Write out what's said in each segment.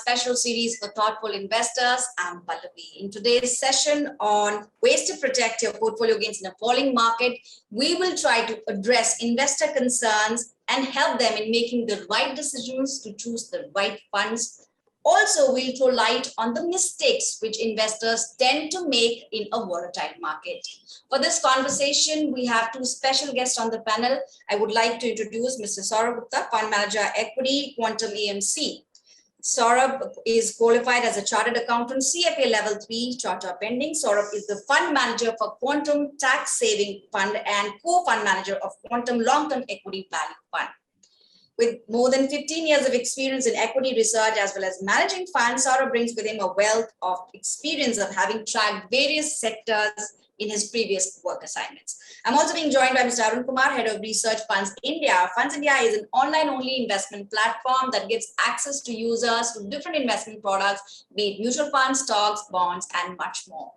special series for thoughtful investors. I'm Pallavi. In today's session on ways to protect your portfolio gains in a falling market, we will try to address investor concerns and help them in making the right decisions to choose the right funds. Also, we'll throw light on the mistakes which investors tend to make in a volatile market. For this conversation, we have two special guests on the panel. I would like to introduce Mr. Sorbh Gupta, Fund Manager, Equity, Quantum AMC. Sorbh is qualified as a Chartered Accountant, CFA Level 3, Charter Pending. Sorbh is the Fund Manager for Quantum Tax Saving Fund and Co-Fund Manager of Quantum Long-Term Equity Value Fund. With more than 15 years of experience in equity research as well as managing funds, Sorbh brings with him a wealth of experience of having tracked various sectors in his previous work assignments. I'm also being joined by Mr. Arun Kumar, Head of Research, Funds India. Funds India is an online-only investment platform that gives access to users to different investment products, be it mutual funds, stocks, bonds, and much more.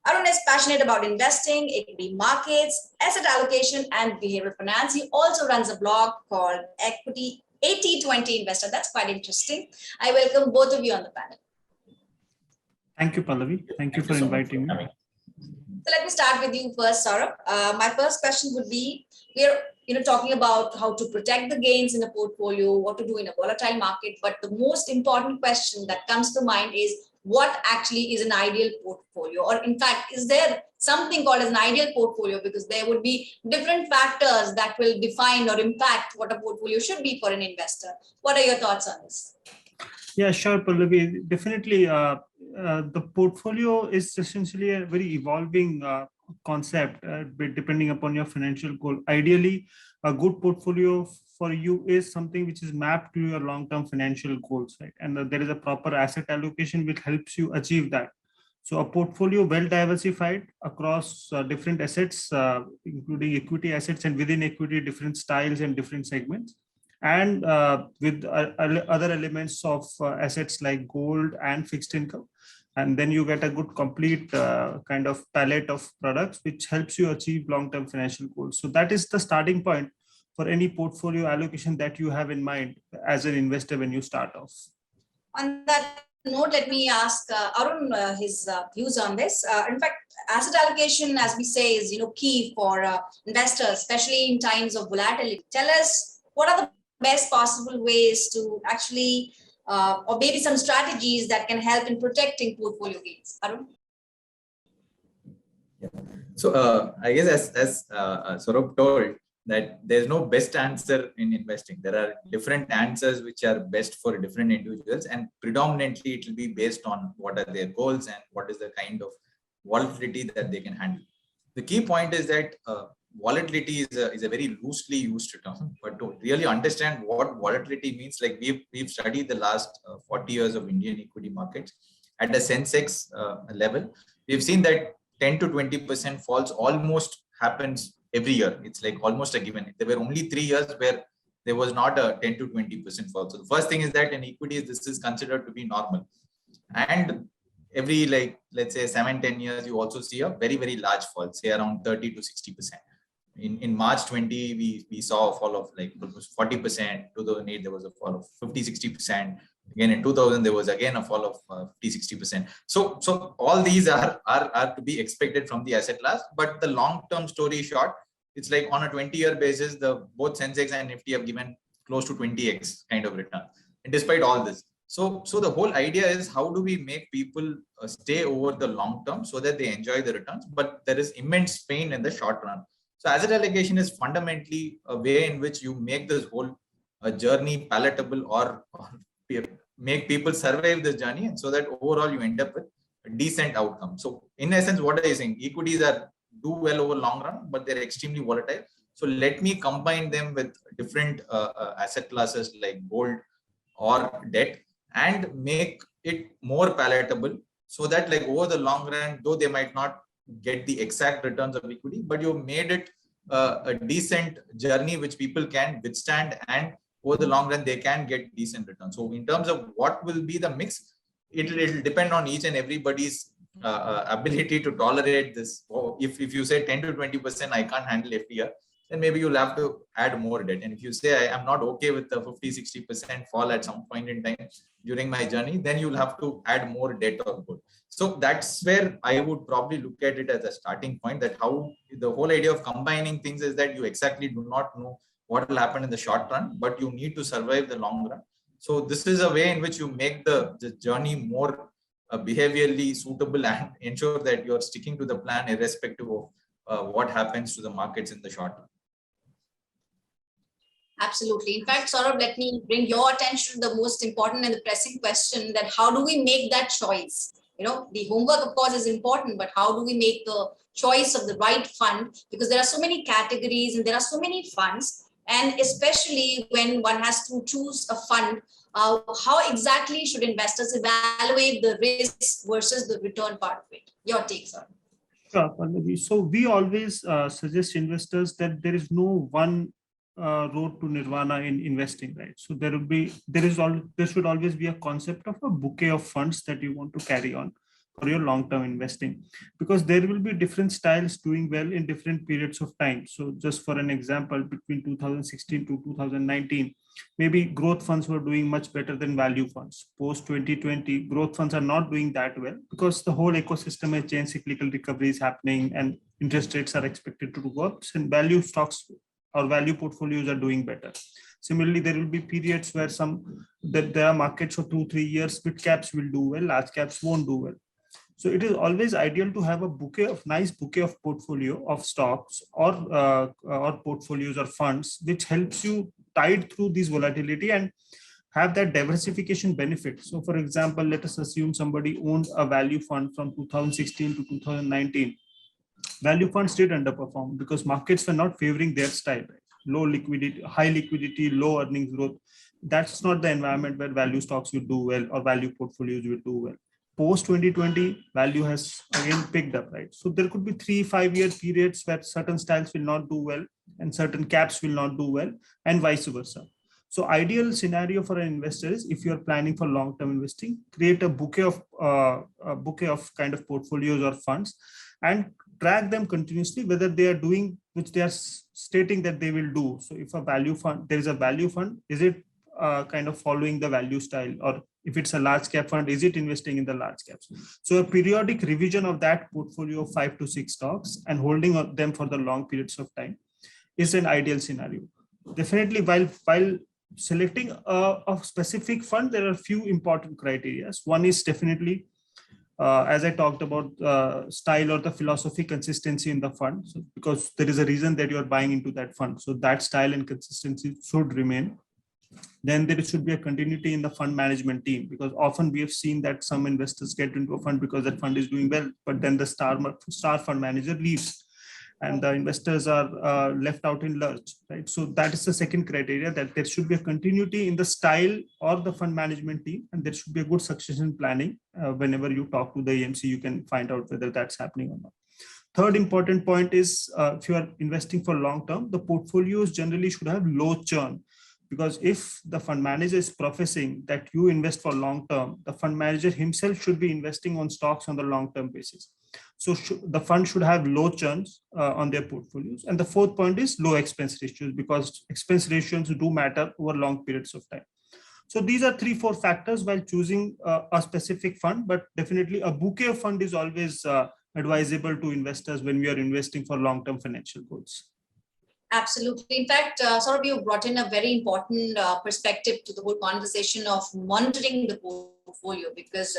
Arun is passionate about investing, equity markets, asset allocation, and behavioral finance. He also runs a blog called Equity 80/20 Investor. That's quite interesting. I welcome both of you on the panel. Thank you, Pallavi. Thank you for inviting me. So let me start with you first, Sorbh. My first question would be, we're talking about how to protect the gains in a portfolio, what to do in a volatile market, but the most important question that comes to mind is what actually is an ideal portfolio? Or in fact, is there something called as an ideal portfolio? Because there would be different factors that will define or impact what a portfolio should be for an investor. What are your thoughts on this? Yeah, sure, Pallavi. Definitely, the portfolio is essentially a very evolving concept depending upon your financial goal. Ideally, a good portfolio for you is something which is mapped to your long-term financial goals, right? And there is a proper asset allocation which helps you achieve that. So a portfolio well diversified across different assets, including equity assets, and within equity, different styles and different segments, and with other elements of assets like gold and fixed income. And then you get a good complete kind of palette of products which helps you achieve long-term financial goals. So that is the starting point for any portfolio allocation that you have in mind as an investor when you start off. On that note, let me ask Arun his views on this. In fact, asset allocation, as we say, is key for investors, especially in times of volatility. Tell us, what are the best possible ways to actually, or maybe some strategies that can help in protecting portfolio gains? Arun? Yeah. So I guess as Sorbh told, that there's no best answer in investing. There are different answers which are best for different individuals, and predominantly it will be based on what are their goals and what is the kind of volatility that they can handle. The key point is that volatility is a very loosely used term, but to really understand what volatility means, like we've studied the last 40 years of Indian equity markets at a Sensex level. We've seen that 10 to 20% falls almost happens every year. It's like almost a given. There were only 3 years where there was not a 10 to 20% fall. So the first thing is that in equities, this is considered to be normal. And every, like, let's say 7-10 years, you also see a very, very large fall, say around 30 to 60%. In March 20, we saw a fall of like almost 40%. 2008, there was a fall of 50-60%. Again, in 2000, there was again a fall of 50-60%. So all these are to be expected from the asset class. But the long-term story short, it's like on a 20-year basis, both Sensex and Nifty have given close to 20x kind of return. And despite all this, so the whole idea is, how do we make people stay over the long term so that they enjoy the returns, but there is immense pain in the short run. So asset allocation is fundamentally a way in which you make this whole journey palatable or make people survive this journey, and so that overall you end up with a decent outcome. So in essence, what are you saying? Equities do well over long run, but they're extremely volatile. So let me combine them with different asset classes like gold or debt and make it more palatable, so that like over the long run, though they might not get the exact returns of equity, but you made it a decent journey which people can withstand, and over the long run they can get decent returns. So in terms of what will be the mix, it'll depend on each and everybody's ability to tolerate this. If you say 10 to 20%, I can't handle every year. then maybe you'll have to add more debt. And if you say, I am not okay with the 50-60% fall at some point in time during my journey, then you'll have to add more debt or good. So that's where I would probably look at it as a starting point, that how the whole idea of combining things is that you exactly do not know what will happen in the short run, but you need to survive the long run. So this is a way in which you make the journey more behaviorally suitable and ensure that you're sticking to the plan irrespective of what happens to the markets in the short run. Absolutely. In fact, Saurabh, let me bring your attention to the most important and the pressing question, that how do we make that choice? You know, the homework, of course, is important, but how do we make the choice of the right fund? Because there are so many categories and there are so many funds. And especially when one has to choose a fund, how exactly should investors evaluate the risk versus the return part of it? Your take, sir. Sure, Pallavi. So we always suggest investors that there is no one road to nirvana in investing, right? So there should always be a concept of a bouquet of funds that you want to carry on for your long-term investing, because there will be different styles doing well in different periods of time. So just for an example, between 2016 to 2019, maybe growth funds were doing much better than value funds. Post 2020, growth funds are not doing that well because the whole ecosystem has changed, cyclical recovery is happening and interest rates are expected to go up, and value stocks or value portfolios are doing better. Similarly, there will be periods where there are markets for 2-3 years, mid caps will do well, large caps won't do well. So it is always ideal to have a nice bouquet of portfolio of stocks or portfolios or funds, which helps you tide through this volatility and have that diversification benefit. So for example, let us assume somebody owned a value fund from 2016 to 2019. Value funds did underperform because markets were not favoring their style, right? Low liquidity, high liquidity, low earnings growth. That's not the environment where value stocks will do well or value portfolios will do well. Post 2020, value has again picked up, right? So there could be 3-5 year periods where certain styles will not do well and certain caps will not do well, and vice versa. So ideal scenario for an investor is, if you're planning for long-term investing, create a bouquet of kind of portfolios or funds and track them continuously, whether they are doing, which they are stating that they will do. So if a value fund, there is a value fund, is it kind of following the value style? Or if it's a large cap fund, is it investing in the large caps? So a periodic revision of that portfolio of 5 to 6 stocks and holding them for the long periods of time is an ideal scenario. Definitely, while selecting a specific fund, there are a few important criteria. One is definitely, as I talked about, style or the philosophy consistency in the fund. So because there is a reason that you are buying into that fund. So that style and consistency should remain. Then there should be a continuity in the fund management team, because often we have seen that some investors get into a fund because that fund is doing well, but then the star fund manager leaves and the investors are left out in lurch, right? So that is the second criteria, that there should be a continuity in the style or the fund management team, and there should be a good succession planning. Whenever you talk to the AMC, you can find out whether that's happening or not. Third important point is, if you are investing for long term, the portfolios generally should have low churn. Because if the fund manager is professing that you invest for long term, the fund manager himself should be investing on stocks on the long term basis. So the fund should have low churns on their portfolios. And the fourth point is low expense ratios, because expense ratios do matter over long periods of time. So these are 3-4 factors while choosing a specific fund, but definitely a bouquet of fund is always advisable to investors when we are investing for long term financial goals. Absolutely. In fact, Saurabh, you brought in a very important perspective to the whole conversation of monitoring the portfolio, because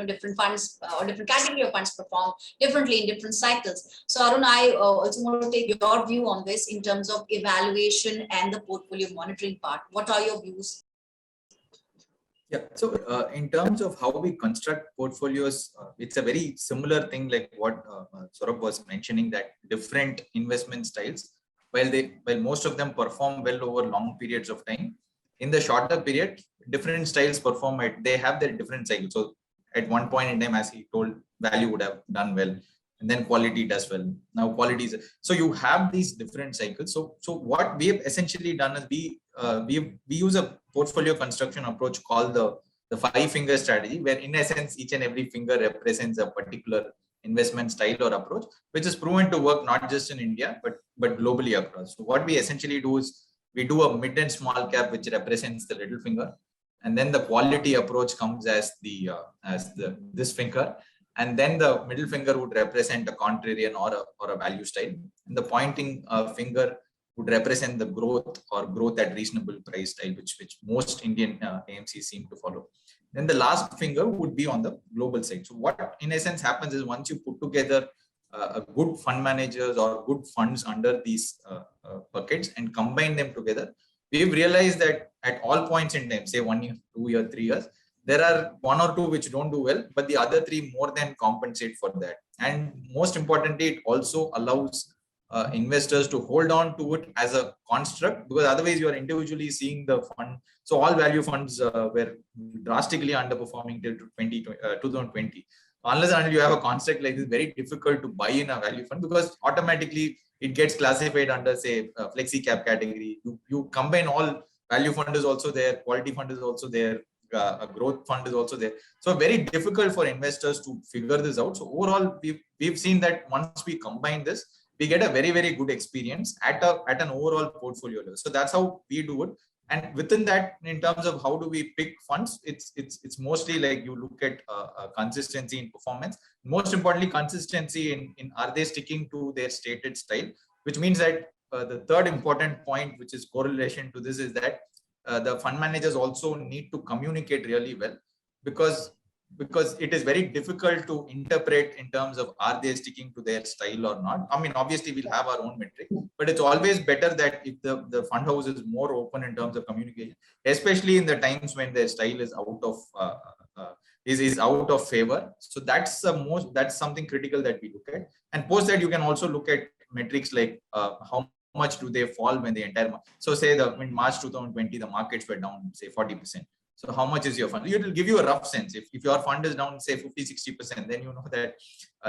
different funds or different category of funds perform differently in different cycles. So Arun, I also want to take your view on this in terms of evaluation and the portfolio monitoring part. What are your views? Yeah, so in terms of how we construct portfolios, it's a very similar thing like what Saurabh was mentioning, that different investment styles, while most of them perform well over long periods of time, in the shorter period, different styles perform they have their different cycles. So at one point in time, as he told, value would have done well, and then quality does well. Now quality is, so you have these different cycles. So what we have essentially done is we use a portfolio construction approach called the 5-finger strategy, where in essence each and every finger represents a particular investment style or approach, which is proven to work not just in India but but globally across. So what we essentially do is we do a mid and small cap, which represents the little finger, and then the quality approach comes as this finger, and then the middle finger would represent a contrarian or a value style, and the pointing finger would represent the growth or growth at reasonable price style, which most Indian AMCs seem to follow. Then the last finger would be on the global side. So what in essence happens is once you put together a good fund managers or good funds under these buckets and combine them together, we've realized that at all points in time, say 1 year, 2 years, 3 years, there are 1 or 2 which don't do well, but the other 3 more than compensate for that. And most importantly, it also allows investors to hold on to it as a construct, because otherwise you are individually seeing the fund. So all value funds were drastically underperforming till 2020. Unless and until you have a construct like this, very difficult to buy in a value fund, because automatically it gets classified under, say, flexi cap category. You combine all value fund is also there, quality fund is also there, a growth fund is also there. So very difficult for investors to figure this out. So overall, we've seen that once we combine this, we get a very, very good experience at an overall portfolio level. So that's how we do it. And within that, in terms of how do we pick funds, it's mostly like you look at consistency in performance. Most importantly, consistency in are they sticking to their stated style, which means that the third important point, which is correlation to this, is that the fund managers also need to communicate really well, because it is very difficult to interpret in terms of are they sticking to their style or not. I mean, obviously we'll have our own metric, but it's always better that if the fund house is more open in terms of communication, especially in the times when their style is out of is out of favor. So that's something critical that we look at. And post that, you can also look at metrics like how much do they fall when the entire, so say in March 2020 the markets were down, say 40%. So how much is your fund? It will give you a rough sense. If your fund is down, say 50-60%, then you know that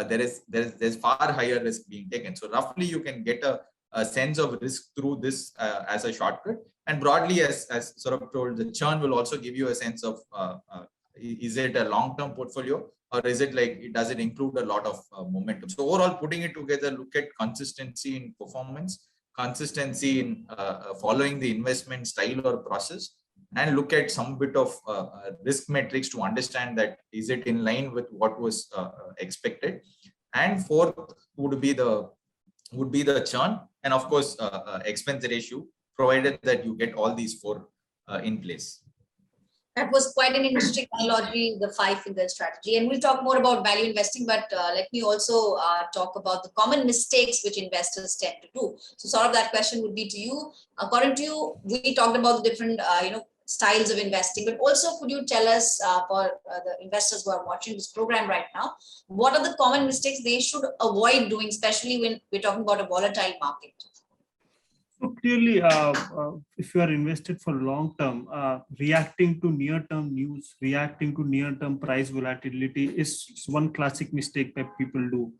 there's far higher risk being taken. So roughly you can get a sense of risk through this as a shortcut. And broadly, as Sorbh told, the churn will also give you a sense of is it a long-term portfolio, or is it like, does it include a lot of momentum? So overall, putting it together, look at consistency in performance, consistency in following the investment style or process, and look at some bit of risk metrics to understand that is it in line with what was expected. And fourth would be the churn, and of course expense ratio, provided that you get all these 4 in place. That was quite an interesting analogy, the 5-finger strategy. And we'll talk more about value investing, but let me also talk about the common mistakes which investors tend to do. So sort of that question would be to you. According to you, we talked about the different, styles of investing, but also could you tell us for the investors who are watching this program right now, what are the common mistakes they should avoid doing, especially when we're talking about a volatile market? So clearly, if you are invested for long term, reacting to near-term news, reacting to near-term price volatility is one classic mistake that people do.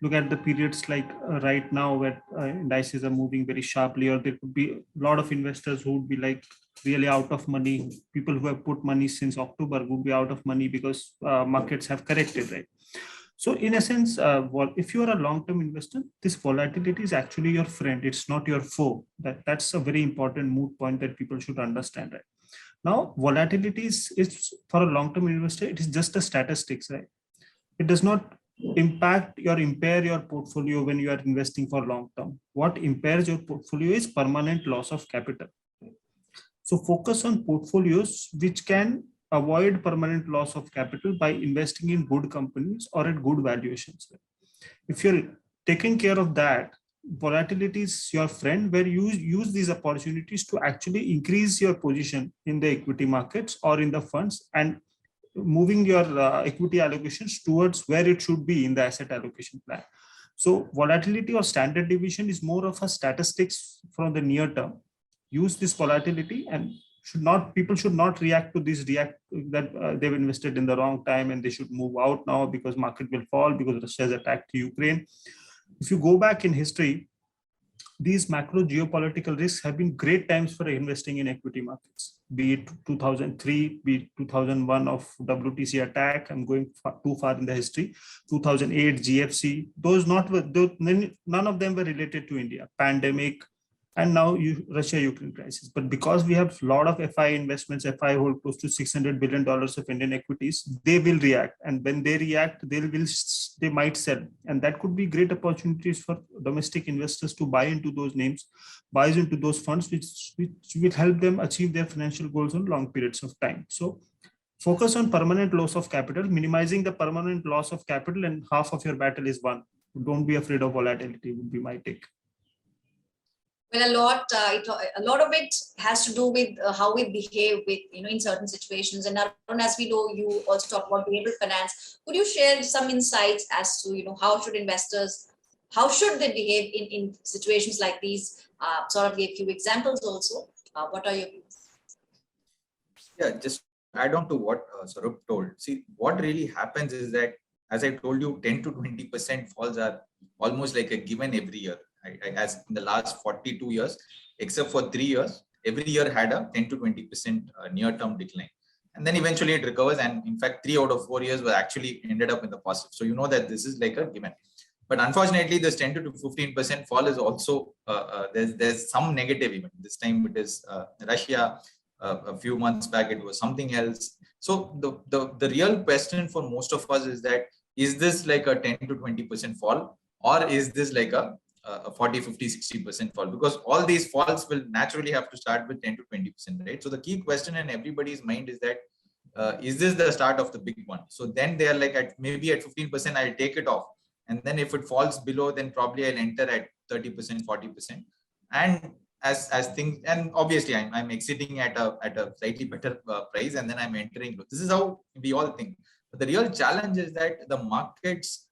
Look at the periods like right now where indices are moving very sharply, or there could be a lot of investors who would be like really out of money. People who have put money since October would be out of money because markets have corrected, right? So in a sense, if you are a long-term investor, this volatility is actually your friend. It's not your foe. That's a very important moot point that people should understand, right? Now, volatility is for a long-term investor, it is just a statistics, right? It does not impair your portfolio when you are investing for long-term. What impairs your portfolio is permanent loss of capital. So focus on portfolios which can avoid permanent loss of capital by investing in good companies or at good valuations. If you're taking care of that, volatility is your friend, where you use these opportunities to actually increase your position in the equity markets or in the funds, and moving your equity allocations towards where it should be in the asset allocation plan. So volatility or standard deviation is more of a statistics from the near term. Use this volatility, and people should not react to this that they've invested in the wrong time and they should move out now because market will fall because Russia has attacked Ukraine. If you go back in history, these macro geopolitical risks have been great times for investing in equity markets, be it 2003, be it 2001 of WTC attack. I'm going too far in the history. 2008 GFC. None of them were related to India. Pandemic, and now Russia-Ukraine crisis. But because we have a lot of FI investments, FI hold close to $600 billion of Indian equities, they will react. And when they react, they might sell. And that could be great opportunities for domestic investors to buy into those names, buy into those funds, which will help them achieve their financial goals on long periods of time. So focus on permanent loss of capital, minimizing the permanent loss of capital, and half of your battle is won. Don't be afraid of volatility would be my take. Well, a lot of it has to do with how we behave with, in certain situations. And Arun, as we know, you also talk about behavioral finance. Could you share some insights as to, how should they behave in situations like these? Sort of gave a few examples also. What are your views? Yeah, just add on to what Sorbh told. See, what really happens is that, as I told you, 10 to 20% falls are almost like a given every year. As in the last 42 years, except for 3 years, every year had a 10 to 20% near-term decline. And then eventually it recovers. And in fact, 3 out of 4 years were actually ended up in the positive. So you know that this is like a given. But unfortunately, this 10 to 15% fall is also, there's some negative event. This time it is Russia. A few months back, it was something else. So the real question for most of us is that, is this like a 10 to 20% fall, or is this like a 40, 50, 60% fall? Because all these falls will naturally have to start with 10 to 20%, right? So the key question in everybody's mind is that, is this the start of the big one? So then they are like, maybe at 15%, I'll take it off. And then if it falls below, then probably I'll enter at 30%, 40%. And as things, and obviously I'm exiting at a slightly better price, and then I'm entering. This is how we all think. But the real challenge is that the markets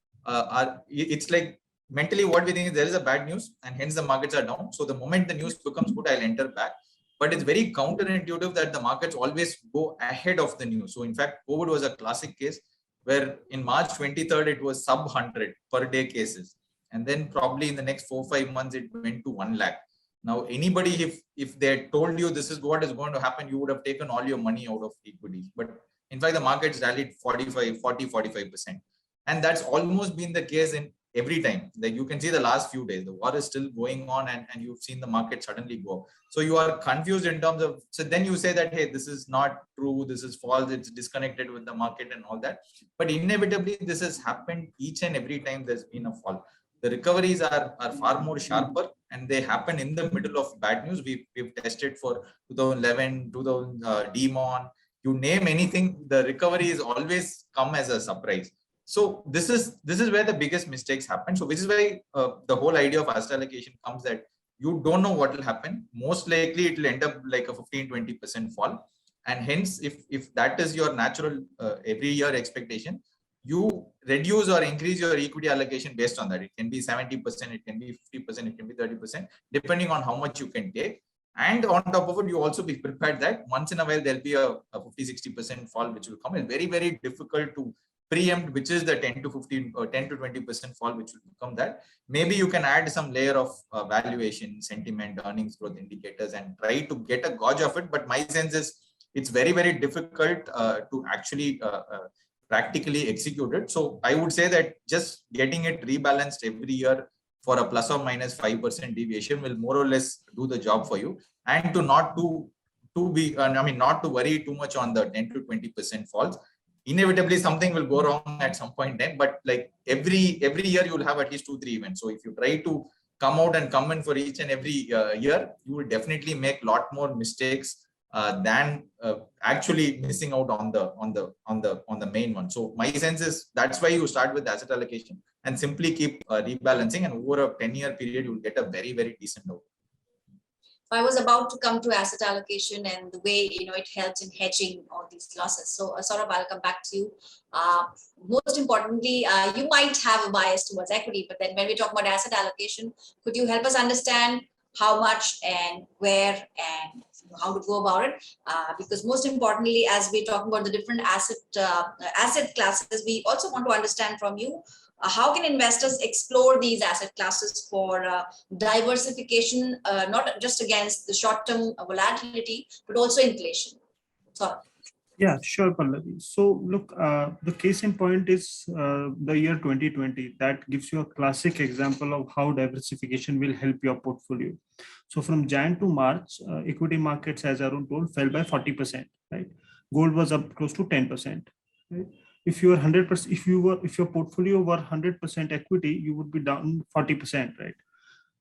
it's like, mentally what we think is there is a bad news and hence the markets are down. So the moment the news becomes good, I'll enter back. But it's very counterintuitive that the markets always go ahead of the news. So in fact, COVID was a classic case where in March 23rd, it was sub 100 per day cases. And then probably in the next 4-5 months, it went to 1 lakh. Now, anybody, if they told you this is what is going to happen, you would have taken all your money out of equities. But in fact, the markets rallied 45%. And that's almost been the case in every time. Like you can see the last few days, the war is still going on, and you've seen the market suddenly go. So you are confused in terms of, so then you say that, hey, this is not true, this is false, it's disconnected with the market and all that. But inevitably, this has happened each and every time there's been a fall. The recoveries are far more sharper, and they happen in the middle of bad news. We've tested for 2011, 2000, Demon, you name anything, the recovery is always come as a surprise. So this is where the biggest mistakes happen. So which is why the whole idea of asset allocation comes, that you don't know what will happen. Most likely it will end up like a 15-20% fall. And hence, if that is your natural every year expectation, you reduce or increase your equity allocation based on that. It can be 70%, it can be 50%, it can be 30%, depending on how much you can take. And on top of it, you also be prepared that once in a while there'll be a 50-60% fall which will come. It's very, very difficult to preempt which is the 10 to 15 or 10 to 20% fall which will become that. Maybe you can add some layer of valuation, sentiment, earnings growth indicators, and try to get a gauge of it. But my sense is it's very, very difficult to actually practically execute it. So I would say that just getting it rebalanced every year for a plus or minus 5% deviation will more or less do the job for you, and to not to worry too much on the 10 to 20% falls. Inevitably something will go wrong at some point then, but like every year you will have at least 2-3 events. So if you try to come out and come in for each and every year, you will definitely make a lot more mistakes than actually missing out on the main one. So my sense is that's why you start with asset allocation and simply keep rebalancing, and over a 10-year period you will get a very, very decent outcome. I was about to come to asset allocation and the way it helps in hedging all these losses. So Sorbh, I'll come back to you. Most importantly, you might have a bias towards equity, but then when we talk about asset allocation, could you help us understand how much and where and how to go about it? Because most importantly, as we're talking about the different asset classes, we also want to understand from you How can investors explore these asset classes for diversification, not just against the short-term volatility, but also inflation? So, Yeah, sure, Pallavi. So look, the case in point is the year 2020. That gives you a classic example of how diversification will help your portfolio. So from Jan to March, equity markets, as Arun told, fell by 40%, right? Gold was up close to 10%, right? If you were 100%, if your portfolio were 100% equity, you would be down 40%, right?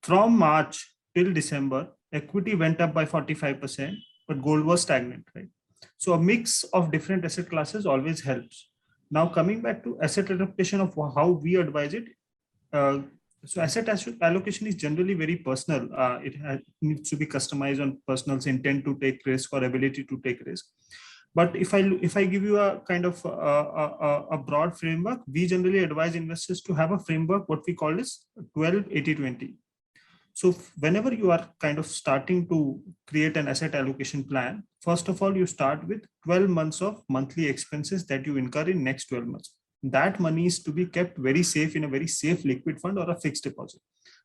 From March till December, equity went up by 45%, but gold was stagnant, right? So a mix of different asset classes always helps. Now coming back to asset allocation of how we advise it. Uh, so asset allocation is generally very personal. It needs to be customized on person's intent to take risk or ability to take risk. But if I give you a kind of a broad framework, we generally advise investors to have a framework what we call is 12-80-20. So whenever you are kind of starting to create an asset allocation plan, first of all, you start with 12 months of monthly expenses that you incur in next 12 months. That money is to be kept very safe in a very safe liquid fund or a fixed deposit.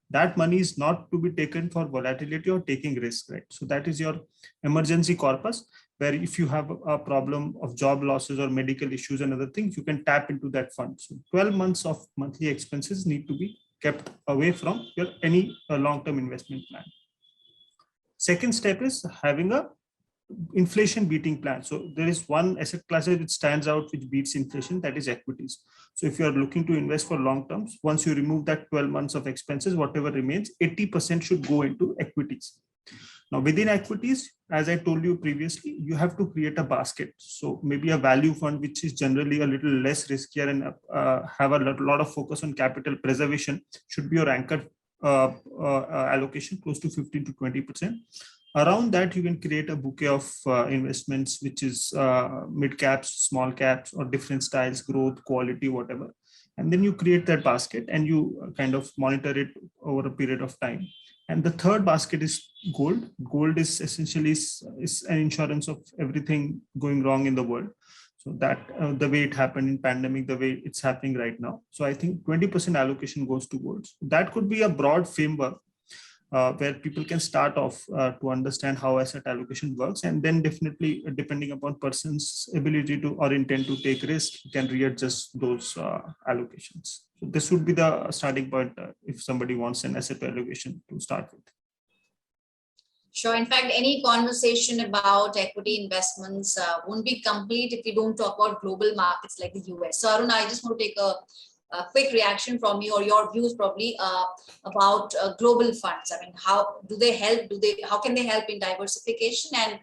That money is not to be taken for volatility or taking risk, right? So that is your emergency corpus, where if you have a problem of job losses or medical issues and other things, you can tap into that fund. So 12 months of monthly expenses need to be kept away from your any long-term investment plan. Second step is having a inflation beating plan. So there is one asset class which stands out, which beats inflation, that is equities. So if you are looking to invest for long terms, once you remove that 12 months of expenses, whatever remains, 80% should go into equities. Now within equities, as I told you previously, you have to create a basket. So maybe a value fund, which is generally a little less riskier and have a lot of focus on capital preservation, should be your anchor allocation, close to 15 to 20%. Around that, you can create a bouquet of investments, which is mid caps, small caps, or different styles, growth, quality, whatever. And then you create that basket and you kind of monitor it over a period of time. And the third basket is gold. Gold is essentially is an insurance of everything going wrong in the world. So that the way it happened in pandemic, the way it's happening right now. So I think 20% allocation goes to gold. So that could be a broad framework where people can start off to understand how asset allocation works. And then definitely depending upon person's ability to or intent to take risk, you can readjust those allocations. So this would be the starting point if somebody wants an asset allocation to start with. Sure. In fact, any conversation about equity investments won't be complete if we don't talk about global markets like the US. So Arun, I just want to take a quick reaction from you or your views probably about global funds. I mean, how do they help? How can they help in diversification? And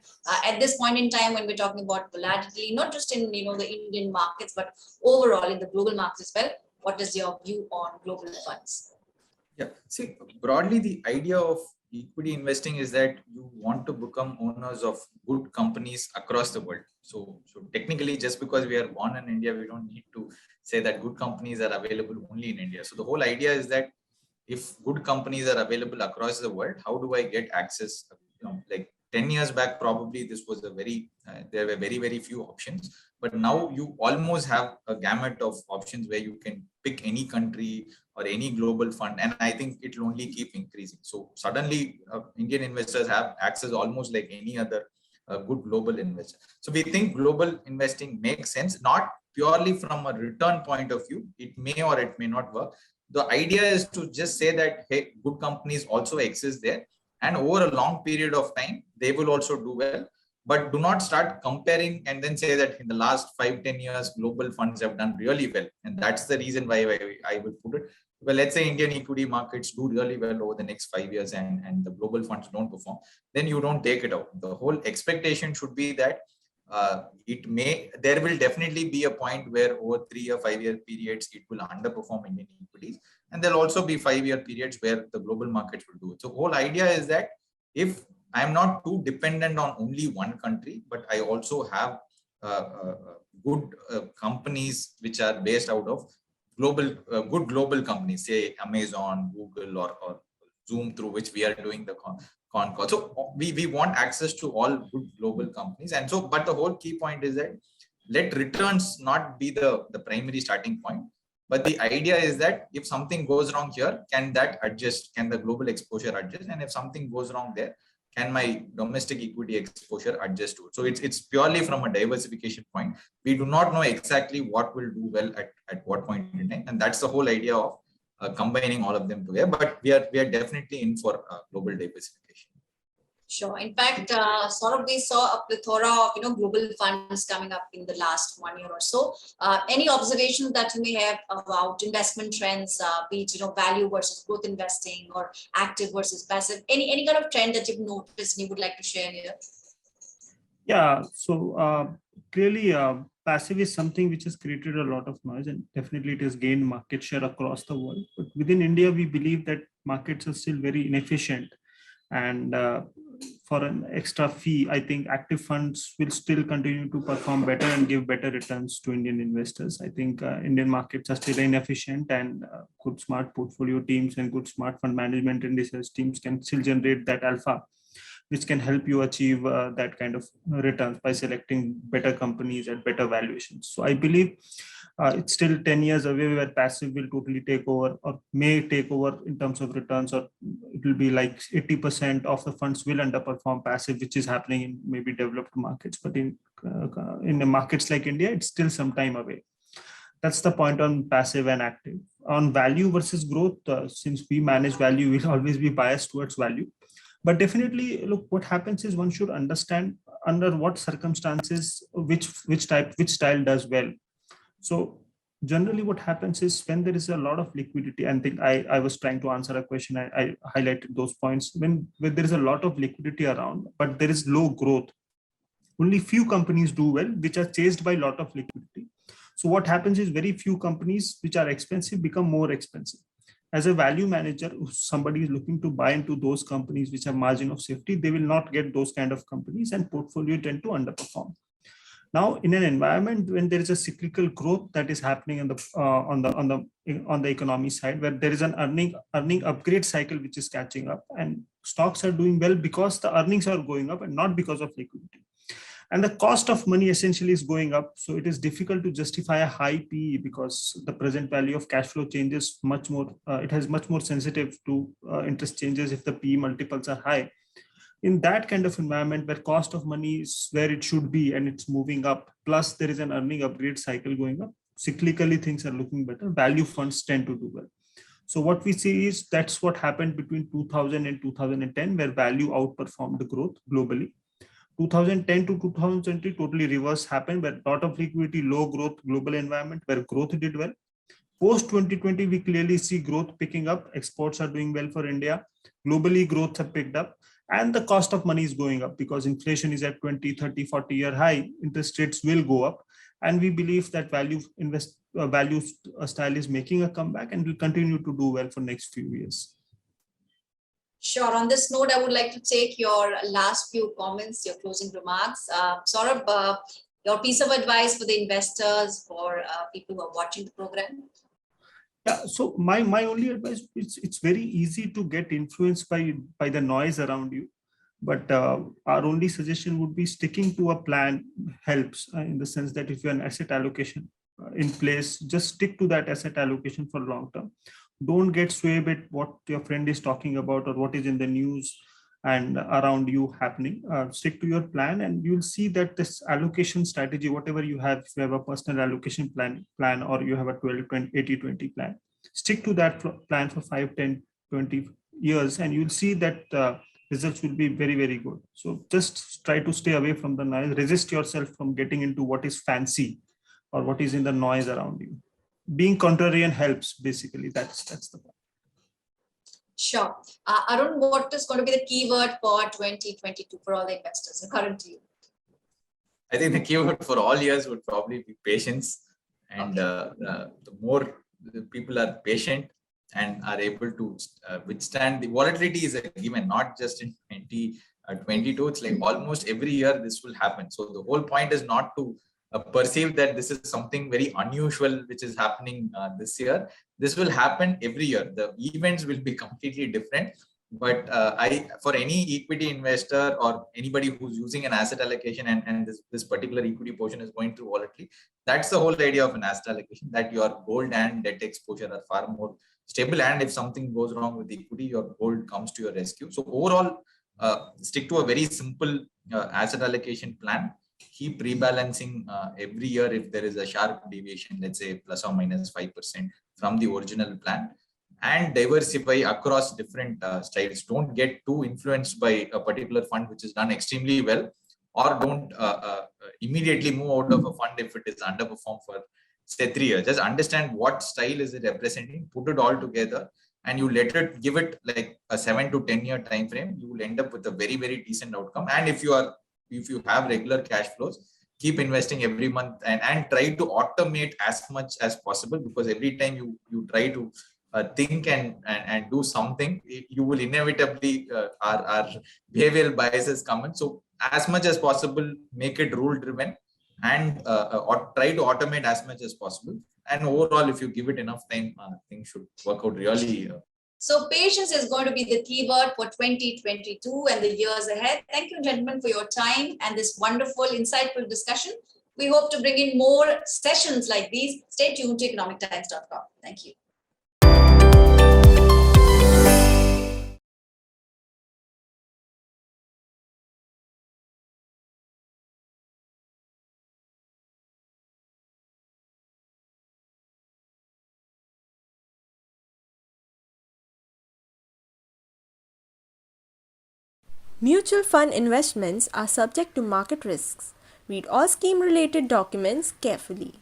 at this point in time, when we're talking about volatility, not just in the Indian markets, but overall in the global markets as well, what is your view on global funds? Yeah, see, broadly, the idea of equity investing is that you want to become owners of good companies across the world. So technically, just because we are born in India, we don't need to say that good companies are available only in India. So the whole idea is that if good companies are available across the world, how do I get access? Like 10 years back, probably this was there were very, very few options. But now you almost have a gamut of options where you can pick any country or any global fund. And I think it will only keep increasing. So suddenly Indian investors have access almost like any other good global investor. So we think global investing makes sense, not purely from a return point of view. It may or it may not work. The idea is to just say that, hey, good companies also exist there. And over a long period of time, they will also do well. But do not start comparing and then say that in the last 5-10 years, global funds have done really well. And that's the reason why I will put it. Well, let's say Indian equity markets do really well over the next 5 years and the global funds don't perform, then you don't take it out. The whole expectation should be that there will definitely be a point where over 3 or 5 year periods, it will underperform Indian equities. And there'll also be 5-year periods where the global markets will do it. So whole idea is that if I'm not too dependent on only one country, but I also have good companies which are based out of good global companies, say Amazon, Google, or Zoom, through which we are doing the con call. So we want access to all good global companies. And so, but the whole key point is that let returns not be the primary starting point. But the idea is that if something goes wrong here, can that adjust? Can the global exposure adjust? And if something goes wrong there, can my domestic equity exposure adjust to it? So it's purely from a diversification point. We do not know exactly what will do well at what point in time. And that's the whole idea of combining all of them together. But we are definitely in for global diversification. Sure. In fact, sort of we saw a plethora of global funds coming up in the last 1 year or so. Any observations that you may have about investment trends, be it value versus growth investing or active versus passive? Any kind of trend that you've noticed and you would like to share here? Yeah. So clearly, passive is something which has created a lot of noise, and definitely it has gained market share across the world. But within India, we believe that markets are still very inefficient. And for an extra fee, I think active funds will still continue to perform better and give better returns to Indian investors. I think Indian markets are still inefficient, and good smart portfolio teams and good smart fund management and research teams can still generate that alpha, which can help you achieve that kind of returns by selecting better companies at better valuations. So I believe it's still 10 years away where passive will totally take over or may take over in terms of returns, or it will be like 80% of the funds will underperform passive, which is happening in maybe developed markets. But in the markets like India, it's still some time away. That's the point on passive and active. On value versus growth, since we manage value, we'll always be biased towards value. But definitely, look, what happens is one should understand under what circumstances, which style does well. So generally what happens is when there is a lot of liquidity, and I was trying to answer a question, I highlighted those points. When there is a lot of liquidity around, but there is low growth, only few companies do well, which are chased by a lot of liquidity. So what happens is very few companies which are expensive become more expensive. As a value manager, if somebody is looking to buy into those companies which have margin of safety, they will not get those kind of companies, and portfolio tend to underperform. Now, in an environment when there is a cyclical growth that is happening on the economy side, where there is an earning upgrade cycle which is catching up, and stocks are doing well because the earnings are going up and not because of liquidity. And the cost of money essentially is going up. So it is difficult to justify a high PE because the present value of cash flow changes much more. It has much more sensitive to interest changes if the PE multiples are high. In that kind of environment where cost of money is where it should be and it's moving up, plus there is an earning upgrade cycle going up, cyclically things are looking better, value funds tend to do well. So what we see is that's what happened between 2000 and 2010, where value outperformed the growth globally. 2010 to 2020, totally reverse happened, where lot of liquidity, low growth, global environment where growth did well. Post 2020, we clearly see growth picking up. Exports are doing well for India. Globally, growth have picked up. And the cost of money is going up because inflation is at 20, 30, 40-year high. Interest rates will go up. And we believe that value style is making a comeback and will continue to do well for next few years. Sure. On this note, I would like to take your last few comments, your closing remarks. Sorbh, your piece of advice for the investors, for people who are watching the program. Yeah, so my only advice is it's very easy to get influenced by the noise around you, but our only suggestion would be sticking to a plan helps in the sense that if you have an asset allocation in place, just stick to that asset allocation for long term. Don't get swayed by what your friend is talking about or what is in the news and around you happening. Stick to your plan, and you'll see that this allocation strategy, whatever you have, if you have a personal allocation plan or you have a 80-20 plan, stick to that plan for 5, 10, 20 years, and you'll see that results will be very, very good. So just try to stay away from the noise, resist yourself from getting into what is fancy or what is in the noise around you. Being contrarian helps, basically. That's the point. Sure. Arun, what is going to be the keyword for 2022 for all the investors currently? I think the keyword for all years would probably be patience. And the more the people are patient and are able to withstand, the volatility is a given, not just in 2022. It's like almost every year this will happen. So the whole point is not to perceive that this is something very unusual which is happening this year. This will happen every year. The events will be completely different, But for any equity investor or anybody who's using an asset allocation and this particular equity portion is going through volatility, that's the whole idea of an asset allocation, that your gold and debt exposure are far more stable. And if something goes wrong with equity, your gold comes to your rescue. So overall, stick to a very simple asset allocation plan. Keep rebalancing every year if there is a sharp deviation, let's say plus or minus 5% from the original plan, and diversify across different styles. Don't get too influenced by a particular fund which is done extremely well, or don't immediately move out of a fund if it is underperformed for say 3 years. Just understand what style is it representing, put it all together, and you let it, give it like a 7 to 10 year time frame. You will end up with a very, very decent outcome. And if you have regular cash flows, keep investing every month, and try to automate as much as possible, because every time you try to think and do something, you will inevitably our behavioral biases come in. So as much as possible, make it rule driven, and or try to automate as much as possible. And overall, if you give it enough time, things should work out really. So patience is going to be the keyword for 2022 and the years ahead. Thank you, gentlemen, for your time and this wonderful, insightful discussion. We hope to bring in more sessions like these. Stay tuned to economictimes.com. Thank you. Mutual fund investments are subject to market risks. Read all scheme-related documents carefully.